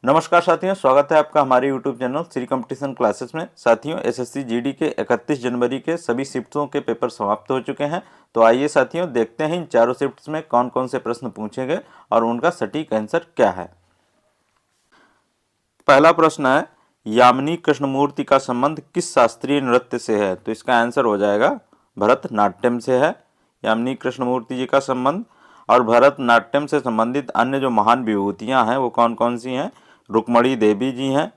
नमस्कार साथियों, स्वागत है आपका हमारे YouTube channel Shri competition classes में। साथियों, एसएससी जीडी के 31 जनवरी के सभी शिफ्टों के पेपर समाप्त हो चुके हैं। तो आइए साथियों, देखते हैं इन चारों शिफ्ट्स में कौन कौन से प्रश्न पूछे गए और उनका सटीक आंसर क्या है। पहला प्रश्न है, यामिनी कृष्णमूर्ति का संबंध किस शास्त्रीय नृत्य से है? तो इसका आंसर हो जाएगा भरतनाट्यम से है यामिनी कृष्णमूर्ति जी का संबंध। और भरतनाट्यम से संबंधित अन्य जो महान विभूतियाँ हैं वो कौन कौन सी हैं? रुक्मणी देवी जी हैं,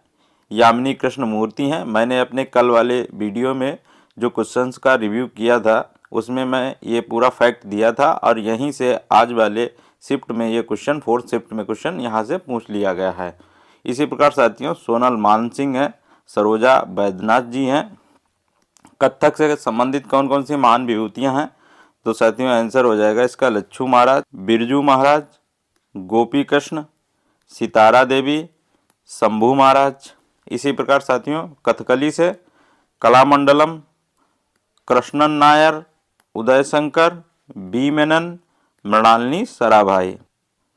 यामिनी कृष्णमूर्ति हैं। मैंने अपने कल वाले वीडियो में जो क्वेश्चंस का रिव्यू किया था उसमें मैं ये पूरा फैक्ट दिया था और यहीं से आज वाले शिफ्ट में ये क्वेश्चन, फोर्थ शिफ्ट में क्वेश्चन यहाँ से पूछ लिया गया है। इसी प्रकार साथियों, सोनल मानसिंह है, सरोजा बैद्यनाथ जी हैं। कथक से संबंधित कौन कौन सी महान विभूतियाँ हैं? तो साथियों आंसर हो जाएगा इसका लच्छू महाराज, बिरजू महाराज, गोपी कृष्ण, सितारा देवी, शंभू महाराज। इसी प्रकार साथियों, कथकली से कलामंडलम, कृष्णन नायर, उदय शंकर, बी मेनन, मृणालिनी सराभाई।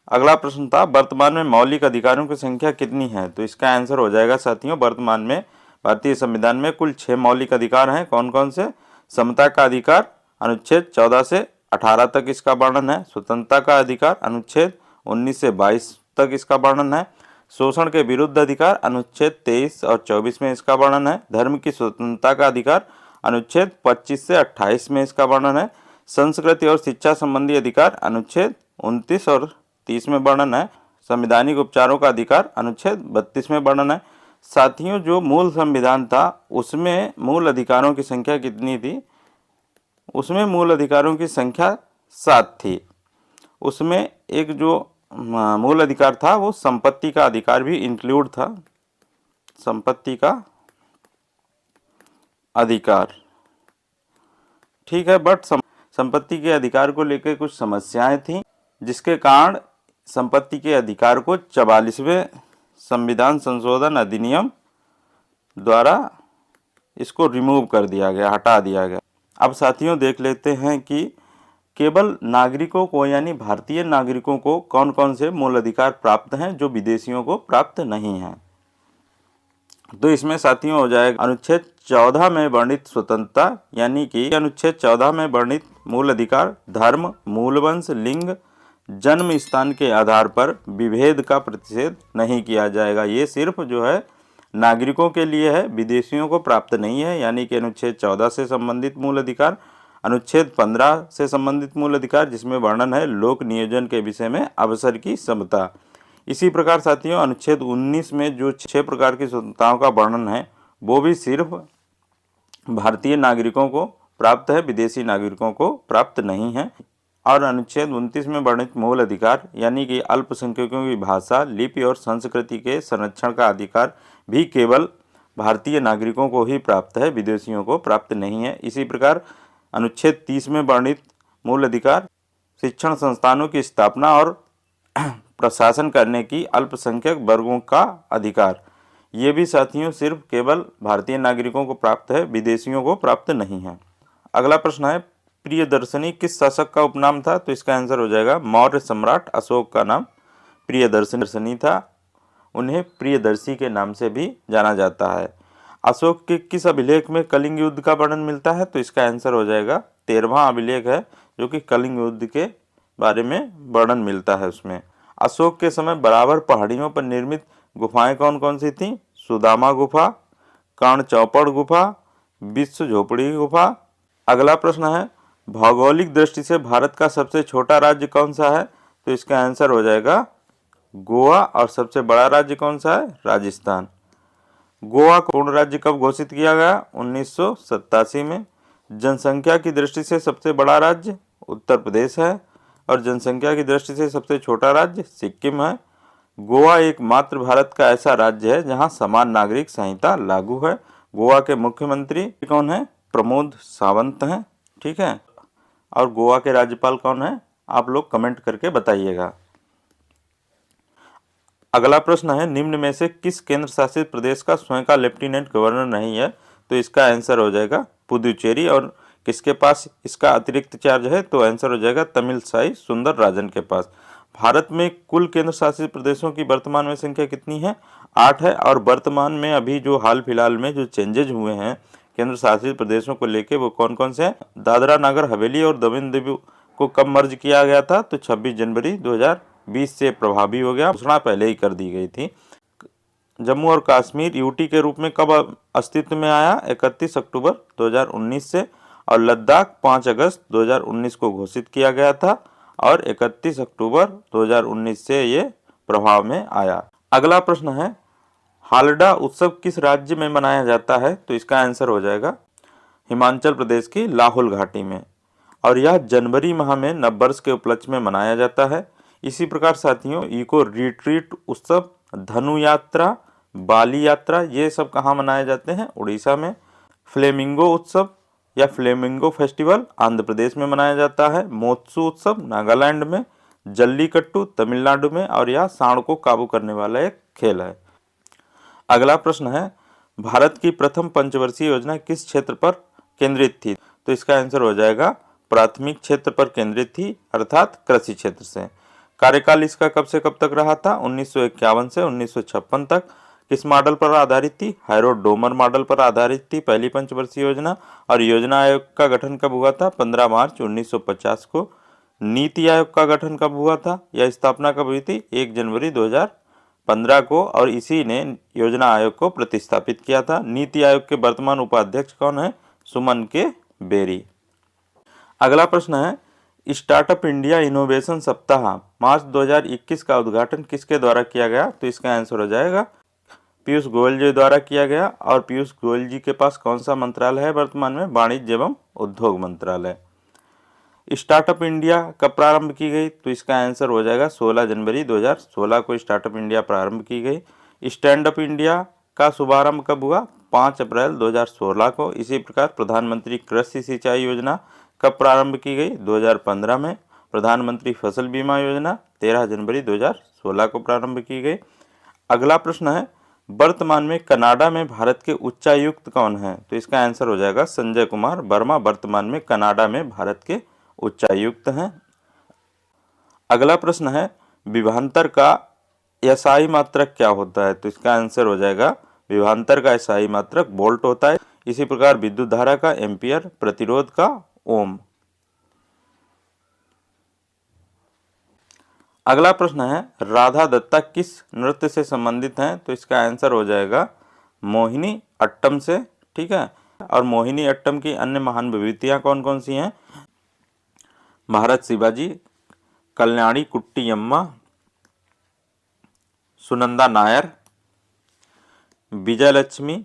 अगला प्रश्न था, वर्तमान में मौलिक अधिकारों की संख्या कितनी है? तो इसका आंसर हो जाएगा साथियों, वर्तमान में भारतीय संविधान में कुल 6 मौलिक अधिकार हैं। कौन कौन से? समता का अधिकार अनुच्छेद 14 से 18 तक इसका वर्णन है। स्वतंत्रता का अधिकार अनुच्छेद 19 से 22 तक इसका वर्णन है। शोषण के विरुद्ध अधिकार अनुच्छेद 23 और 24 में इसका वर्णन है। धर्म की स्वतंत्रता का अधिकार अनुच्छेद 25 से 28 में इसका वर्णन है। संस्कृति और शिक्षा संबंधी अधिकार अनुच्छेद 29 और 30 में वर्णन है। संवैधानिक उपचारों का अधिकार अनुच्छेद 32 में वर्णन है। साथियों, जो मूल संविधान था उसमें मूल अधिकारों की संख्या कितनी थी? उसमें मूल अधिकारों की संख्या 7 थी। उसमें एक जो मूल अधिकार था वो संपत्ति का अधिकार भी इंक्लूड था। संपत्ति का अधिकार, ठीक है, बट संपत्ति के अधिकार को लेकर कुछ समस्याएं थी, जिसके कारण संपत्ति के अधिकार को 44वें संविधान संशोधन अधिनियम द्वारा इसको रिमूव कर दिया गया, हटा दिया गया। अब साथियों देख लेते हैं कि केवल नागरिकों को यानी भारतीय नागरिकों को कौन कौन से मूल अधिकार प्राप्त हैं जो विदेशियों को प्राप्त नहीं हैं। तो इसमें साथियों हो जाएगा अनुच्छेद 14 में वर्णित स्वतंत्रता, यानी कि अनुच्छेद 14 में वर्णित मूल अधिकार धर्म, मूलवंश, लिंग, जन्म स्थान के आधार पर विभेद का प्रतिषेध नहीं किया जाएगा। ये सिर्फ जो है नागरिकों के लिए है, विदेशियों को प्राप्त नहीं है। यानी कि अनुच्छेद 14 से संबंधित मूल अधिकार, अनुच्छेद 15 से संबंधित मूल अधिकार जिसमें वर्णन है लोक नियोजन के विषय में अवसर की समता। इसी प्रकार साथियों, अनुच्छेद 19 में जो 6 प्रकार की स्वतंत्रताओं का वर्णन है वो भी सिर्फ भारतीय नागरिकों को प्राप्त है, विदेशी नागरिकों को प्राप्त नहीं है। और अनुच्छेद 29 में वर्णित मूल अधिकार यानी कि अल्पसंख्यकों की भाषा, लिपि और संस्कृति के संरक्षण का अधिकार भी केवल भारतीय नागरिकों को ही प्राप्त है, विदेशियों को प्राप्त नहीं है। इसी प्रकार अनुच्छेद 30 में वर्णित मूल अधिकार शिक्षण संस्थानों की स्थापना और प्रशासन करने की अल्पसंख्यक वर्गों का अधिकार, ये भी साथियों सिर्फ केवल भारतीय नागरिकों को प्राप्त है, विदेशियों को प्राप्त नहीं है। अगला प्रश्न है, प्रियदर्शनी किस शासक का उपनाम था? तो इसका आंसर हो जाएगा मौर्य सम्राट अशोक का नाम प्रियदर्शनी था। उन्हें प्रियदर्शी के नाम से भी जाना जाता है। अशोक के किस अभिलेख में कलिंग युद्ध का वर्णन मिलता है? तो इसका आंसर हो जाएगा 13वां अभिलेख है, जो कि कलिंग युद्ध के बारे में वर्णन मिलता है उसमें। अशोक के समय बराबर पहाड़ियों पर निर्मित गुफाएं कौन कौन सी थीं? सुदामा गुफा, कर्ण चौपड़ गुफा, विश्व झोपड़ी गुफा। अगला प्रश्न है, भौगोलिक दृष्टि से भारत का सबसे छोटा राज्य कौन सा है? तो इसका आंसर हो जाएगा गोवा। और सबसे बड़ा राज्य कौन सा है? राजस्थान। गोवा को पूर्ण राज्य कब घोषित किया गया? 1987 में। जनसंख्या की दृष्टि से सबसे बड़ा राज्य उत्तर प्रदेश है और जनसंख्या की दृष्टि से सबसे छोटा राज्य सिक्किम है। गोवा एकमात्र भारत का ऐसा राज्य है जहां समान नागरिक संहिता लागू है। गोवा के मुख्यमंत्री कौन है? प्रमोद सावंत हैं, ठीक है। और गोवा के राज्यपाल कौन है? आप लोग कमेंट करके बताइएगा। अगला प्रश्न है, निम्न में से किस केंद्र शासित प्रदेश का स्वयं का लेफ्टिनेंट गवर्नर नहीं है? तो इसका आंसर हो जाएगा पुदुचेरी। और किसके पास इसका अतिरिक्त चार्ज है? तो आंसर हो जाएगा तमिलसाई सुंदर राजन के पास। भारत में कुल केंद्र शासित प्रदेशों की वर्तमान में संख्या कितनी है? 8 है। और वर्तमान में अभी जो हाल फिलहाल में जो चेंजेज हुए हैं केंद्र शासित प्रदेशों को लेके वो कौन कौन से हैं? दादरा नगर हवेली और दमन दीव को कब मर्ज किया गया था? तो 26 जनवरी 2020 से प्रभावी हो गया। घोषणा पहले ही कर दी गई थी। जम्मू और कश्मीर यूटी के रूप में कब अस्तित्व में आया? 31 अक्टूबर 2019 से। और लद्दाख 5 अगस्त 2019 को घोषित किया गया था और 31 अक्टूबर 2019 से ये प्रभाव में आया। अगला प्रश्न है, हालडा उत्सव किस राज्य में मनाया जाता है? तो इसका आंसर हो जाएगा हिमाचल प्रदेश की लाहौल घाटी में, और यह जनवरी माह में नववर्ष के उपलक्ष्य में मनाया जाता है। इसी प्रकार साथियों, इको रिट्रीट उत्सव, धनु यात्रा, बाली यात्रा, ये सब कहाँ मनाए जाते हैं? उड़ीसा में। फ्लेमिंगो उत्सव या फ्लेमिंगो फेस्टिवल आंध्र प्रदेश में मनाया जाता है। मोत्सु उत्सव नागालैंड में। जल्लीकट्टू तमिलनाडु में, और यह सांड को काबू करने वाला एक खेल है। अगला प्रश्न है, भारत की प्रथम पंचवर्षीय योजना किस क्षेत्र पर केंद्रित थी? तो इसका आंसर हो जाएगा प्राथमिक क्षेत्र पर केंद्रित थी, अर्थात कृषि क्षेत्र से। कार्यकाल इसका कब से कब तक रहा था? 1951 से 1956 तक। किस मॉडल पर आधारित थी? हैरो डोमर मॉडल पर आधारित थी पहली पंचवर्षीय योजना। और योजना आयोग का गठन कब हुआ था? 15 मार्च 1950 को। नीति आयोग का गठन कब हुआ था? यह स्थापना कब हुई थी? 1 जनवरी 2015 को, और इसी ने योजना आयोग को प्रतिस्थापित किया था। नीति आयोग के वर्तमान उपाध्यक्ष कौन है? सुमन के बेरी। अगला प्रश्न है, स्टार्टअप इंडिया इनोवेशन सप्ताह मार्च 2021 का उद्घाटन किसके द्वारा किया गया? तो इसका आंसर हो जाएगा पीयूष गोयल जी द्वारा किया गया। और पीयूष गोयल जी के पास कौन सा मंत्रालय है वर्तमान में? वाणिज्य एवं उद्योग मंत्रालय। स्टार्टअप इंडिया कब प्रारंभ की गई? तो इसका आंसर हो जाएगा 16 जनवरी 2016 को स्टार्टअप इंडिया प्रारंभ की गई। स्टैंड अप इंडिया का शुभारंभ कब हुआ? 5 अप्रैल 2016 को। इसी प्रकार प्रधानमंत्री कृषि सिंचाई योजना कब प्रारंभ की गई? 2015 में। प्रधानमंत्री फसल बीमा योजना 13 जनवरी 2016 को प्रारंभ की गई। अगला प्रश्न है, वर्तमान में कनाडा में भारत के उच्चायुक्त कौन है? तो इसका आंसर हो जाएगा संजय कुमार वर्मा वर्तमान में कनाडा में भारत के उच्चायुक्त हैं। अगला प्रश्न है, विभवांतर का एसआई मात्रक क्या होता है? तो इसका आंसर हो जाएगा विभवांतर का एसआई मात्रक वोल्ट होता है। इसी प्रकार विद्युत धारा का एम्पियर, प्रतिरोध का ओम। अगला प्रश्न है, राधा दत्ता किस नृत्य से संबंधित हैं? तो इसका आंसर हो जाएगा मोहिनी अट्टम से। ठीक है। और मोहिनी अट्टम की अन्य महान विभूतियां कौन कौन सी हैं? महाराज शिवाजी, कल्याणी कुट्टी अम्मा, सुनंदा नायर, विजयलक्ष्मी,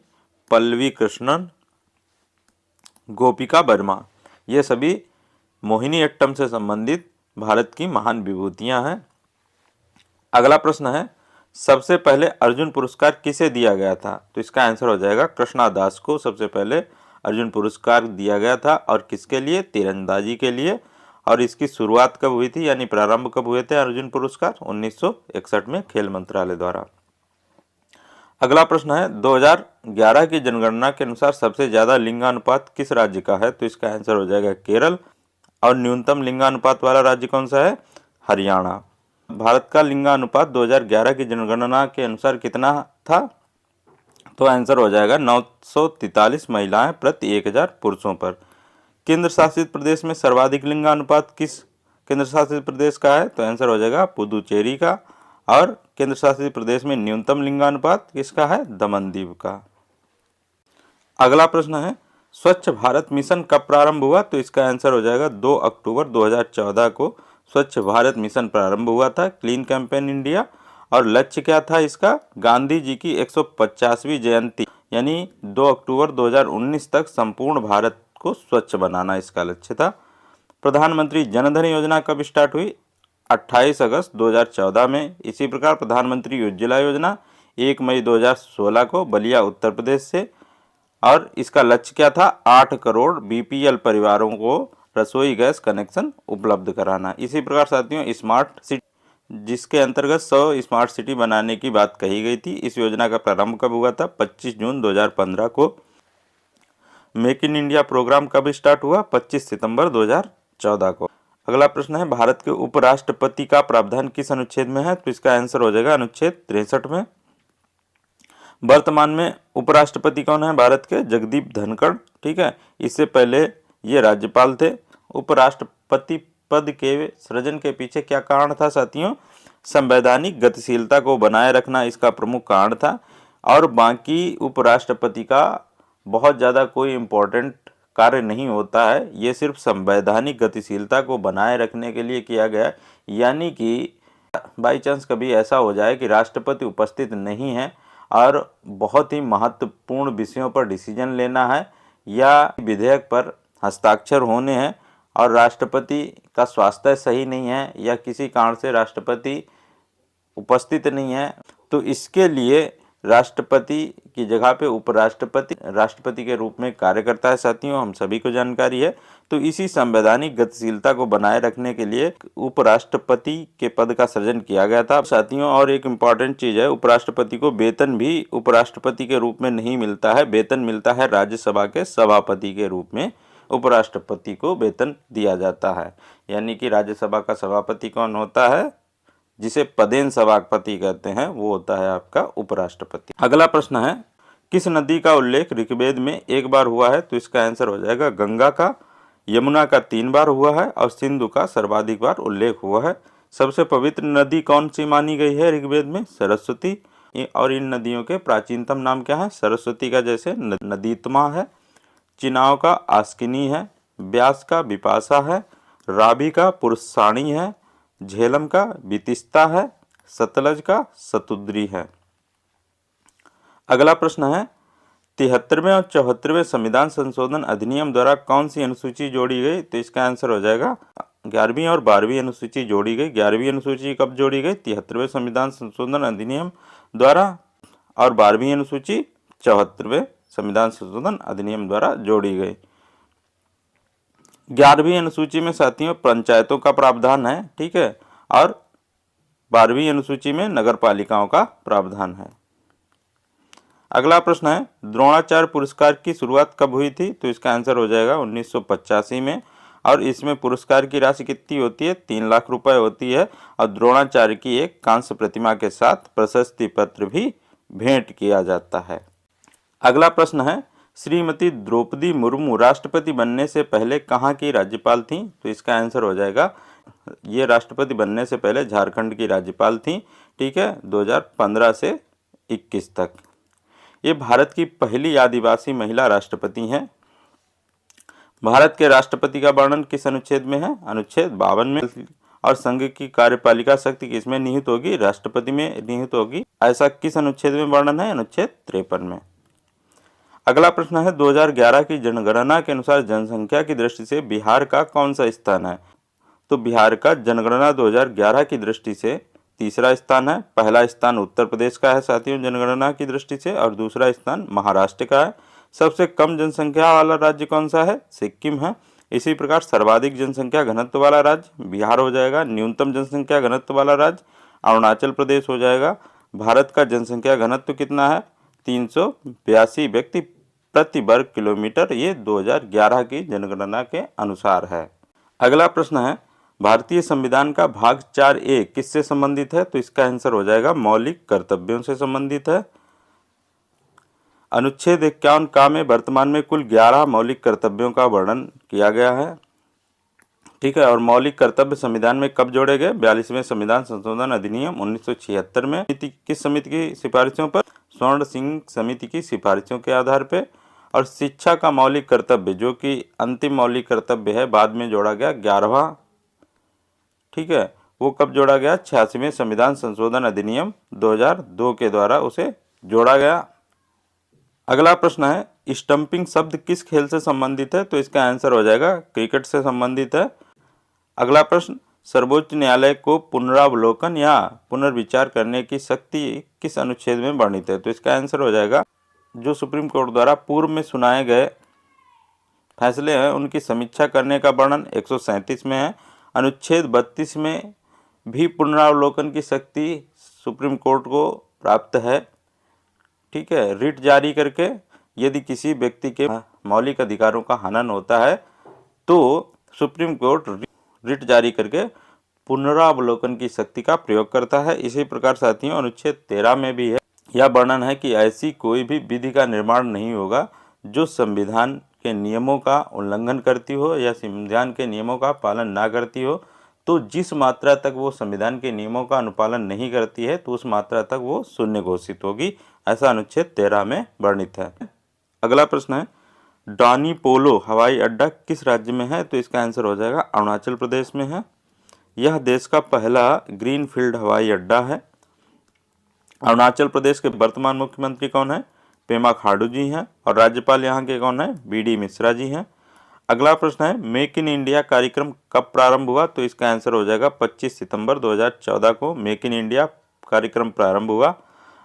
पल्लवी कृष्णन, गोपिका वर्मा, ये सभी मोहिनी अट्टम से संबंधित भारत की महान विभूतियां हैं। अगला प्रश्न है, सबसे पहले अर्जुन पुरस्कार किसे दिया गया था? तो इसका आंसर हो जाएगा कृष्णा दास को सबसे पहले अर्जुन पुरस्कार दिया गया था। और किसके लिए? तीरंदाजी के लिए। और इसकी शुरुआत कब हुई थी, यानी प्रारंभ कब हुए थे अर्जुन पुरस्कार? 1961 में खेल मंत्रालय द्वारा। अगला प्रश्न है, 2011 की जनगणना के अनुसार सबसे ज्यादा लिंगानुपात किस राज्य का है? तो इसका आंसर हो जाएगा केरल। और न्यूनतम लिंगानुपात वाला राज्य कौन सा है? हरियाणा। भारत का लिंगानुपात 2011 की जनगणना के अनुसार कितना था? तो आंसर हो जाएगा 943 महिलाएं प्रति 1000 पुरुषों पर। केंद्र शासित प्रदेश में सर्वाधिक लिंगानुपात किस केंद्र शासित प्रदेश का है? तो आंसर हो जाएगा पुदुचेरी का। और केंद्र शासित प्रदेश में न्यूनतम लिंगानुपात किसका है? दमन दीव का। अगला प्रश्न है, स्वच्छ भारत मिशन कब प्रारंभ हुआ? तो इसका आंसर हो जाएगा 2 अक्टूबर 2014 को स्वच्छ भारत मिशन प्रारंभ हुआ था, क्लीन कैंपेन इंडिया। और लक्ष्य क्या था इसका? गांधी जी की 150वीं जयंती यानी 2 अक्टूबर 2019 तक संपूर्ण भारत को स्वच्छ बनाना इसका लक्ष्य था। प्रधानमंत्री जनधन योजना कब स्टार्ट हुई? 28 अगस्त 2014 में। इसी प्रकार प्रधानमंत्री उज्ज्वला योजना 1 मई 2016 को बलिया उत्तर प्रदेश से। और इसका लक्ष्य क्या था? 8 करोड़ बीपीएल परिवारों को रसोई गैस कनेक्शन उपलब्ध कराना। इसी प्रकार साथियों, स्मार्ट सिटी जिसके अंतर्गत 100 स्मार्ट सिटी बनाने की बात कही गई थी, इस योजना का प्रारंभ कब हुआ था? 25 जून 2015 को। मेक इन इंडिया प्रोग्राम कब स्टार्ट हुआ? 25 सितंबर 2014 को। अगला प्रश्न है भारत के उपराष्ट्रपति का प्रावधान किस अनुच्छेद में है? तो इसका आंसर हो जाएगा अनुच्छेद 63 में। वर्तमान में उपराष्ट्रपति कौन है भारत के? जगदीप धनखड़। ठीक है, इससे पहले ये राज्यपाल थे। उपराष्ट्रपति पद के सृजन के पीछे क्या कारण था साथियों? संवैधानिक गतिशीलता को बनाए रखना इसका प्रमुख कारण था। और बाकी उपराष्ट्रपति का बहुत ज़्यादा कोई इम्पोर्टेंट कार्य नहीं होता है, ये सिर्फ संवैधानिक गतिशीलता को बनाए रखने के लिए किया गया। यानी कि बाई चांस कभी ऐसा हो जाए कि राष्ट्रपति उपस्थित नहीं है और बहुत ही महत्वपूर्ण विषयों पर डिसीजन लेना है या विधेयक पर हस्ताक्षर होने हैं और राष्ट्रपति का स्वास्थ्य सही नहीं है या किसी कारण से राष्ट्रपति उपस्थित नहीं है, तो इसके लिए राष्ट्रपति की जगह पे उपराष्ट्रपति राष्ट्रपति के रूप में कार्य करता है साथियों, हम सभी को जानकारी है। तो इसी संवैधानिक गतिशीलता को बनाए रखने के लिए उपराष्ट्रपति के पद का सृजन किया गया था साथियों। और एक इम्पॉर्टेंट चीज़ है, उपराष्ट्रपति को वेतन भी उपराष्ट्रपति के रूप में नहीं मिलता है, वेतन मिलता है राज्यसभा के सभापति के रूप में उपराष्ट्रपति को वेतन दिया जाता है। यानी कि राज्यसभा का सभापति कौन होता है? जिसे पदेन सभापति कहते हैं, वो होता है आपका उपराष्ट्रपति। अगला प्रश्न है किस नदी का उल्लेख ऋग्वेद में एक बार हुआ है? तो इसका आंसर हो जाएगा गंगा का, यमुना का 3 बार हुआ है और सिंधु का सर्वाधिक बार उल्लेख हुआ है। सबसे पवित्र नदी कौन सी मानी गई है ऋग्वेद में? सरस्वती। और इन नदियों के प्राचीनतम नाम क्या है? सरस्वती का जैसे नदीतमा है, चिनाव का आस्किनी है, ब्यास का विपाशा है, रावी का पुरुषाणी है, झेलम का बितिस्ता है, सतलज का सतुद्री है। अगला प्रश्न है 73वें और 74वें संविधान संशोधन अधिनियम द्वारा कौन सी अनुसूची जोड़ी गई? तो इसका आंसर हो जाएगा 11वीं और 12वीं अनुसूची जोड़ी गई। 11वीं अनुसूची कब जोड़ी गई? 73वें संविधान संशोधन अधिनियम द्वारा और 12वीं अनुसूची 74वें संविधान संशोधन अधिनियम द्वारा जोड़ी गई। 11वीं अनुसूची में साथियों पंचायतों का प्रावधान है, ठीक है, और 12वीं अनुसूची में नगर पालिकाओं का प्रावधान है। अगला प्रश्न है द्रोणाचार्य पुरस्कार की शुरुआत कब हुई थी? तो इसका आंसर हो जाएगा 1985 में। और इसमें पुरस्कार की राशि कितनी होती है? 3 लाख रुपए होती है और द्रोणाचार्य की एक कांस्य प्रतिमा के साथ प्रशस्ति पत्र भी भेंट किया जाता है। अगला प्रश्न है श्रीमती द्रौपदी मुर्मू राष्ट्रपति बनने से पहले कहाँ की राज्यपाल थी? तो इसका आंसर हो जाएगा ये राष्ट्रपति बनने से पहले झारखंड की राज्यपाल थी, ठीक है, 2015 से 21 तक। ये भारत की पहली आदिवासी महिला राष्ट्रपति हैं। भारत के राष्ट्रपति का वर्णन किस अनुच्छेद में है? अनुच्छेद 52 में। और संघ की कार्यपालिका शक्ति किसमें निहित होगी? राष्ट्रपति में निहित होगी। ऐसा किस अनुच्छेद में वर्णन है? अनुच्छेद 53 में। अगला प्रश्न है 2011 की जनगणना के अनुसार जनसंख्या की दृष्टि से बिहार का कौन सा स्थान है? तो बिहार का जनगणना 2011 की दृष्टि से तीसरा स्थान है। पहला स्थान उत्तर प्रदेश का है साथियों जनगणना की दृष्टि से, और दूसरा स्थान महाराष्ट्र का है। सबसे कम जनसंख्या वाला राज्य कौन सा है? सिक्किम है। इसी प्रकार सर्वाधिक जनसंख्या घनत्व वाला राज्य बिहार हो जाएगा। न्यूनतम जनसंख्या घनत्व वाला राज्य अरुणाचल प्रदेश हो जाएगा। भारत का जनसंख्या घनत्व कितना है? 382 व्यक्ति प्रति वर्ग किलोमीटर, ये 2011 की जनगणना के अनुसार है। अगला प्रश्न है भारतीय संविधान का भाग 4A किससे संबंधित है? तो इसका आंसर हो जाएगा मौलिक कर्तव्यों से संबंधित है। अनुच्छेद 51 का में वर्तमान में कुल 11 मौलिक कर्तव्यों का वर्णन किया गया है, ठीक है। और मौलिक कर्तव्य संविधान में कब जोड़े गए? 42वें संविधान संशोधन अधिनियम 1976 में। किस समिति की सिफारिशों पर? स्वर्ण सिंह समिति की सिफारिशों के आधार पर। और शिक्षा का मौलिक कर्तव्य जो कि अंतिम मौलिक कर्तव्य है, बाद में जोड़ा गया 11वां, ठीक है, वो कब जोड़ा गया? 86वें संविधान संशोधन अधिनियम 2002 के द्वारा उसे जोड़ा गया। अगला प्रश्न है स्टंपिंग शब्द किस खेल से संबंधित है? तो इसका आंसर हो जाएगा क्रिकेट से संबंधित है। अगला प्रश्न सर्वोच्च न्यायालय को पुनरावलोकन या पुनर्विचार करने की शक्ति किस अनुच्छेद में वर्णित है? तो इसका आंसर हो जाएगा जो सुप्रीम कोर्ट द्वारा पूर्व में सुनाए गए फैसले हैं उनकी समीक्षा करने का वर्णन 137 में है। अनुच्छेद 32 में भी पुनरावलोकन की शक्ति सुप्रीम कोर्ट को प्राप्त है, ठीक है। रिट जारी करके यदि किसी व्यक्ति के मौलिक अधिकारों का हनन होता है तो सुप्रीम कोर्ट रिट जारी करके पुनरावलोकन की शक्ति का प्रयोग करता है। इसी प्रकार साथियों अनुच्छेद 13 में भी है, यह वर्णन है कि ऐसी कोई भी विधि का निर्माण नहीं होगा जो संविधान के नियमों का उल्लंघन करती हो या संविधान के नियमों का पालन ना करती हो। तो जिस मात्रा तक वो संविधान के नियमों का अनुपालन नहीं करती है तो उस मात्रा तक वो शून्य घोषित होगी, ऐसा अनुच्छेद 13 में वर्णित है। अगला प्रश्न है, डॉनिपोलो हवाई अड्डा किस राज्य में है? तो इसका आंसर हो जाएगा अरुणाचल प्रदेश में है। यह देश का पहला ग्रीनफील्ड हवाई अड्डा है। अरुणाचल प्रदेश के वर्तमान मुख्यमंत्री कौन है? पेमा खांडू जी हैं। और राज्यपाल यहाँ के कौन है? BD मिश्रा जी हैं। अगला प्रश्न है, मेक इन इंडिया कार्यक्रम कब प्रारंभ हुआ? तो इसका आंसर हो जाएगा 25 सितंबर 2014 को मेक इन इंडिया कार्यक्रम प्रारंभ हुआ।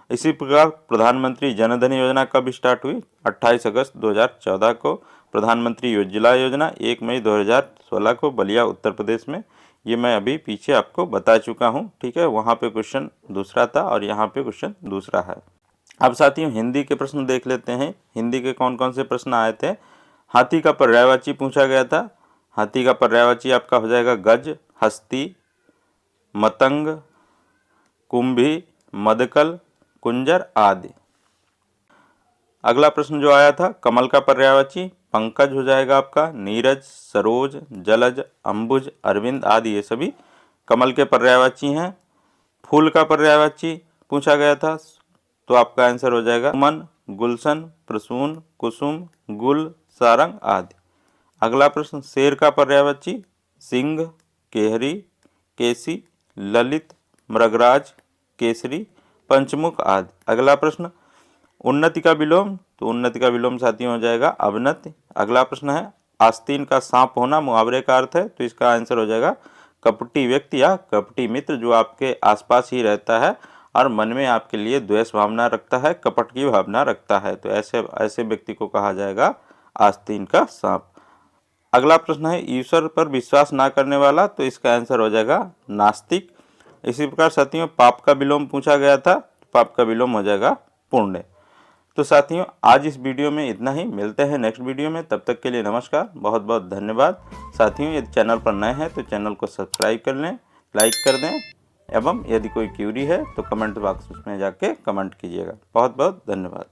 इसी प्रकार प्रधानमंत्री जनधन योजना कब स्टार्ट हुई? 28 अगस्त 2014 को। प्रधानमंत्री उज्ज्वला योजना 1 मई 2016 को बलिया उत्तर प्रदेश में। ये मैं अभी पीछे आपको बता चुका हूँ, ठीक है। वहाँ पे क्वेश्चन दूसरा था और यहाँ पे क्वेश्चन दूसरा है। अब साथियों हिंदी के प्रश्न देख लेते हैं। हिंदी के कौन कौन से प्रश्न आए थे? हाथी का पर्यायवाची पूछा गया था। हाथी का पर्यायवाची आपका हो जाएगा गज, हस्ती, मतंग, कुंभी, मदकल, कुंजर आदि। अगला प्रश्न जो आया था, कमल का पर्यायवाची पंकज हो जाएगा आपका, नीरज, सरोज, जलज, अंबुज, अरविंद आदि ये सभी कमल के पर्यायवाची हैं। फूल का पर्यायवाची पूछा गया था तो आपका आंसर हो जाएगा मन, गुलशन, प्रसून, कुसुम, गुल, सारंग आदि। अगला प्रश्न, शेर का पर्यायवाची सिंह, केहरी, केसी, ललित, मृगराज, केसरी, पंचमुख आदि। अगला प्रश्न, उन्नति का विलोम, तो उन्नति का विलोम साथियों हो जाएगा अवनति। अगला प्रश्न है, आस्तीन का सांप होना मुहावरे का अर्थ है, तो इसका आंसर हो जाएगा कपटी व्यक्ति या कपटी मित्र जो आपके आसपास ही रहता है और मन में आपके लिए द्वेष भावना रखता है, कपट की भावना रखता है, तो ऐसे व्यक्ति को कहा जाएगा आस्तीन का सांप। अगला प्रश्न है, ईश्वर पर विश्वास ना करने वाला, तो इसका आंसर हो जाएगा नास्तिक। इसी प्रकार साथियों पाप का विलोम पूछा गया था, पाप का विलोम हो जाएगा पुण्य। तो साथियों आज इस वीडियो में इतना ही, मिलते हैं नेक्स्ट वीडियो में, तब तक के लिए नमस्कार, बहुत बहुत धन्यवाद। साथियों यदि चैनल पर नए हैं तो चैनल को सब्सक्राइब कर लें, लाइक कर दें एवं यदि कोई क्यूरी है तो कमेंट बॉक्स में जाके कमेंट कीजिएगा। बहुत बहुत धन्यवाद।